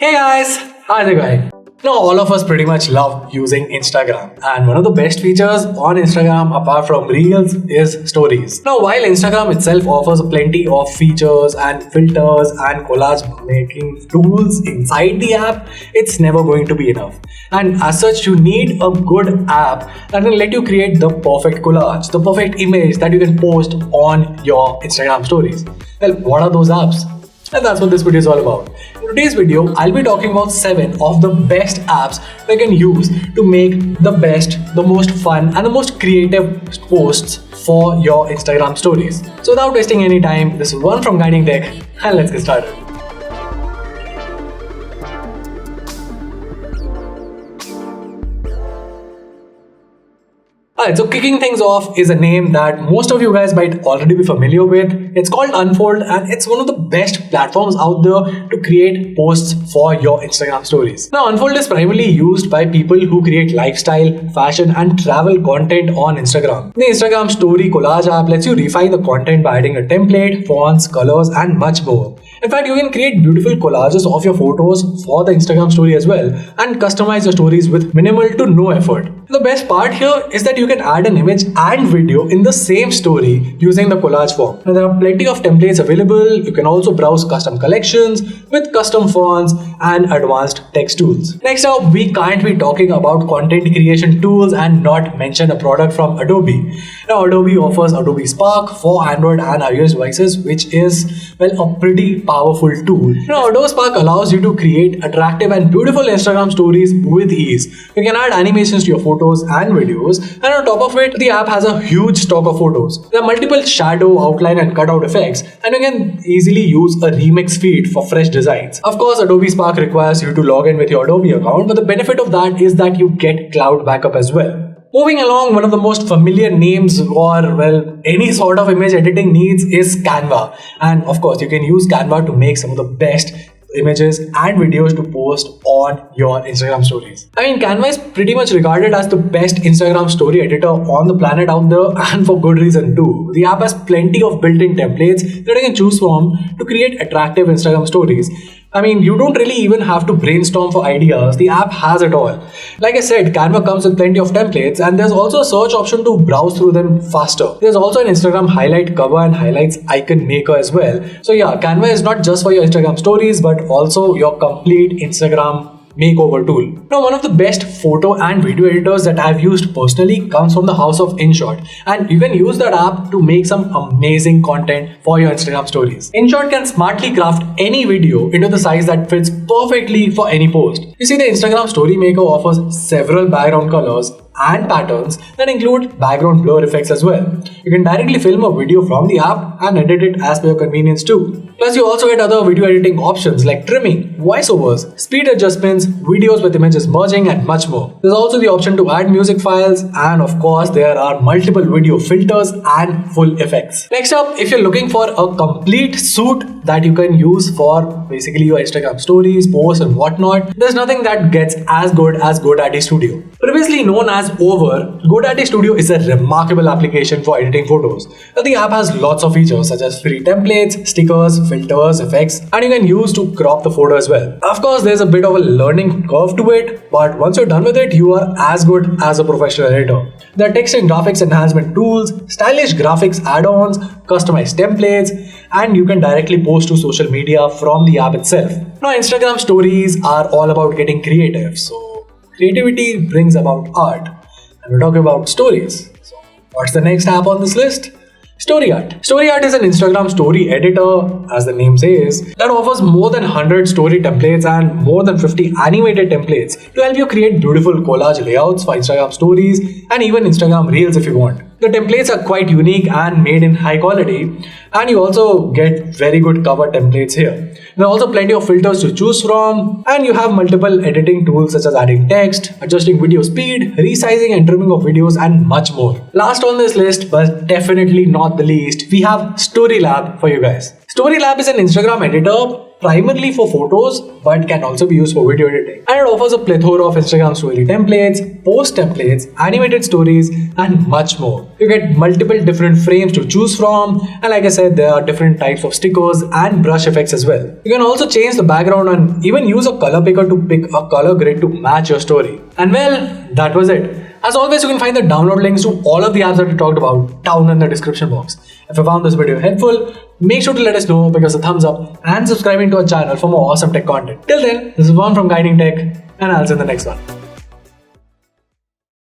Hey guys, how's it going? Now all of us pretty much love using Instagram, and one of the best features on Instagram apart from Reels is Stories. Now while Instagram itself offers plenty of features and filters and collage making tools inside the app, it's never going to be enough. And as such, you need a good app that can let you create the perfect collage, the perfect image that you can post on your Instagram stories. Well, what are those apps? And that's what this video is all about. In today's video, I'll be talking about 7 of the best apps that you can use to make the best, the most fun and the most creative posts for your Instagram stories. So without wasting any time, this is one from Guiding Tech, and let's get started. Alright, so kicking things off is a name that most of you guys might already be familiar with. It's called Unfold, and it's one of the best platforms out there to create posts for your Instagram stories. Now, Unfold is primarily used by people who create lifestyle, fashion and travel content on Instagram. The Instagram Story Collage app lets you refine the content by adding a template, fonts, colors and much more. In fact, you can create beautiful collages of your photos for the Instagram story as well and customize your stories with minimal to no effort. The best part here is that you can add an image and video in the same story using the collage form. Now, there are plenty of templates available. You can also browse custom collections with custom fonts and advanced text tools. Next up, we can't be talking about content creation tools and not mention a product from Adobe. Now, Adobe offers Adobe Spark for Android and iOS devices, which is, well, a pretty powerful tool. Now, Adobe Spark allows you to create attractive and beautiful Instagram stories with ease. You can add animations to your photos and videos, and on top of it, the app has a huge stock of photos. There are multiple shadow, outline and cutout effects, and you can easily use a remix feed for fresh designs. Of course, Adobe Spark requires you to log in with your Adobe account, but the benefit of that is that you get cloud backup as well. Moving along, one of the most familiar names for, well, any sort of image editing needs is Canva. And of course, you can use Canva to make some of the best images and videos to post on your Instagram stories. I mean, Canva is pretty much regarded as the best Instagram story editor on the planet out there, and for good reason too. The app has plenty of built-in templates that you can choose from to create attractive Instagram stories. I mean, you don't really even have to brainstorm for ideas. The app has it all. Like I said, Canva comes with plenty of templates, and there's also a search option to browse through them faster. There's also an Instagram highlight cover and highlights icon maker as well. So yeah, Canva is not just for your Instagram stories, but also your complete Instagram makeover tool. Now, one of the best photo and video editors that I've used personally comes from the house of Inshort, and you can use that app to make some amazing content for your Instagram stories. Inshort can smartly craft any video into the size that fits perfectly for any post. You see, the Instagram Story Maker offers several background colors and patterns that include background blur effects as well. You can directly film a video from the app and edit it as per your convenience too. Plus, you also get other video editing options like trimming, voiceovers, speed adjustments, videos with images merging and much more. There's also the option to add music files, and of course there are multiple video filters and full effects. Next up, if you're looking for a complete suite that you can use for basically your Instagram stories, posts and whatnot, there's nothing that gets as good as GoDaddy Studio. Previously known as Over, GoDaddy Studio is a remarkable application for editing photos. Now, the app has lots of features such as free templates, stickers, filters, effects, and you can use to crop the photo as well. Of course, there's a bit of a learning curve to it, but once you're done with it, you are as good as a professional editor. There are text and graphics enhancement tools, stylish graphics add-ons, customized templates, and you can directly post to social media from the app itself. Now, Instagram stories are all about getting creative, so creativity brings about art, and we're talking about stories. So what's the next app on this list? StoryArt. StoryArt is an Instagram story editor, as the name says, that offers more than 100 story templates and more than 50 animated templates to help you create beautiful collage layouts for Instagram stories and even Instagram Reels if you want. The templates are quite unique and made in high quality, and you also get very good cover templates here. There are also plenty of filters to choose from, and you have multiple editing tools such as adding text, adjusting video speed, resizing and trimming of videos and much more. Last on this list, but definitely not the least, we have Storylab for you guys. Storylab is an Instagram editor primarily for photos, but can also be used for video editing. And it offers a plethora of Instagram story templates, post templates, animated stories, and much more. You get multiple different frames to choose from, and like I said, there are different types of stickers and brush effects as well. You can also change the background and even use a color picker to pick a color grid to match your story. And well, that was it. As always, you can find the download links to all of the apps that we talked about down in the description box. If you found this video helpful, make sure to let us know, because a thumbs up and subscribing to our channel for more awesome tech content. Till then, this is Vaughn from Guiding Tech, and I'll see you in the next one.